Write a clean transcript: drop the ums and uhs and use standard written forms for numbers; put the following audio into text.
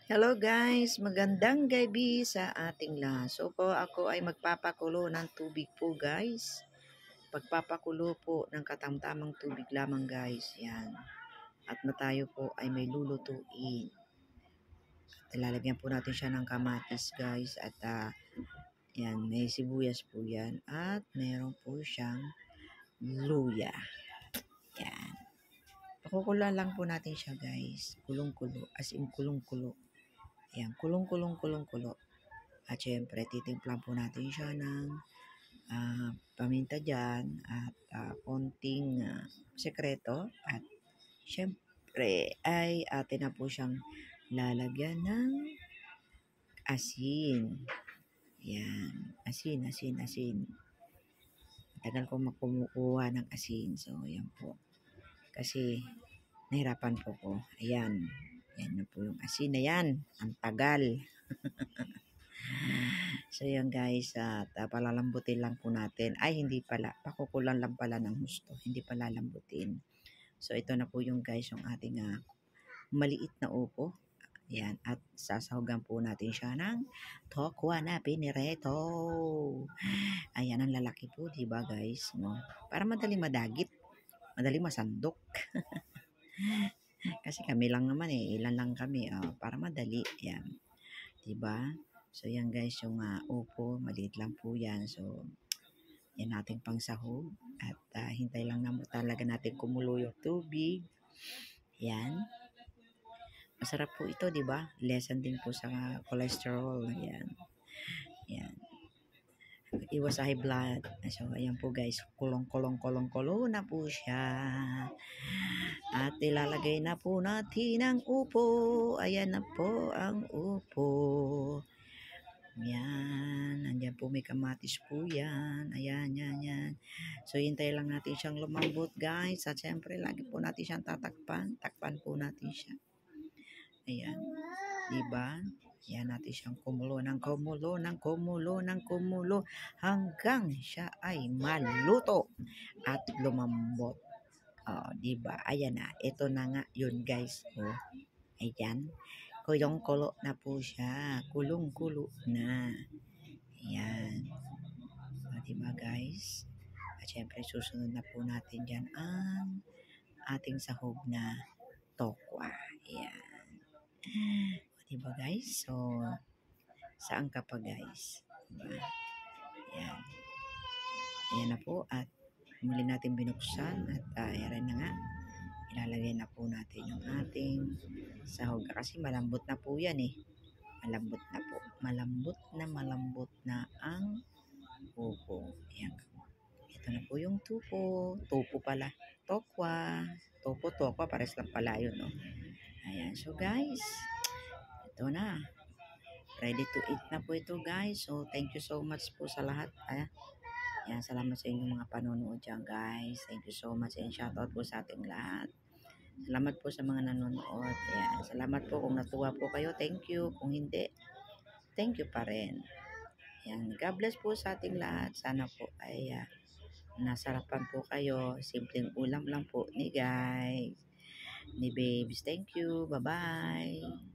Hello guys, magandang gabi sa ating lahat. So po ako ay magpapakulo ng tubig po guys. Pagpapakulo po ng katamtamang tubig lamang guys. Yan. At na tayo po ay may lulutuin. Lalagyan po natin siya ng kamatis guys. At yan, may sibuyas po yan. At meron po siyang luya. Yan. Pakukulan lang po natin siya guys. Kulong-kulo. As in kulong-kulo. Yan, kulong-kulo. At syempre, titimplan po natin siya ng paminta dyan at konting sekreto. At syempre, ay atin na po siyang lalagyan ng asin. Yan, asin. Tagal ko makumukuha ng asin. So, yan po. Kasi, nahirapan po ko. Ayan. Yan na po yung asin na yan. Ang tagal. So yan guys, at palalambutin lang po natin. Ay hindi pala, pakukulan lang pala ng husto. Hindi pala lambutin. So ito na po yung guys, yung ating maliit na upo. Yan, at sasahugan po natin siya ng tokwa na pinireto. Ayan, ang lalaki po, diba guys? No? Para madaling madagit, madaling masandok. Kasi kami lang naman ilan lang kami. Para madali, yan. Diba? So, yan guys, yung upo, maliit lang po yan. So, yan nating pangsahog. At hintay lang naman talaga natin kumulo yung tubig. Yan. Masarap po ito, di ba? Lesson din po sa cholesterol. Yan. Yan. Iwas sa high blood. So, ayan po guys. Kulong na po siya. At ilalagay na po natin ang upo. Ayan na po ang upo. Yan, nandyan po may kamatis po yan. Ayan, yan. So, hintay lang natin siyang lumambot guys. At syempre, lagi po natin siyang tatakpan. Takpan po natin siya. Ayan, diba? Yan natin siyang kumulo hanggang siya ay maluto at lumambot. Diba? Ayan na. Ito na nga yun guys. Ayan. Kulong-kulo na po siya. Kulong-kulo na. Ayan. Diba guys? At syempre susunod na po natin dyan ang ating sahog na tokwa. Ayan. Diba guys? So, saan ka pa guys? Diba? Ayan. Ayan na po at muli natin binuksan at ayan na nga. Ilalagay na po natin yung ating sahog. Kasi malambot na po yan Malambot na po. Malambot na ang upo. Ayan. Ito na po yung tupo. Tupo pala. Tokwa. Tokwa. Pares lang pala yun. Ayan. So guys, ito na. Ready to eat na po ito guys. So thank you so much po sa lahat. Ayan. Salamat sa inyong mga panonood dyan guys. Thank you so much and shoutout po sa ating lahat. Salamat po sa mga nanonood. Ayan. Salamat po kung natuwa po kayo. Thank you. Kung hindi, thank you pa rin. Ayan. God bless po sa ating lahat. Sana po ay nasarapan po kayo. Simpleng ulam lang po ni guys. Ni babes. Thank you. Bye-bye.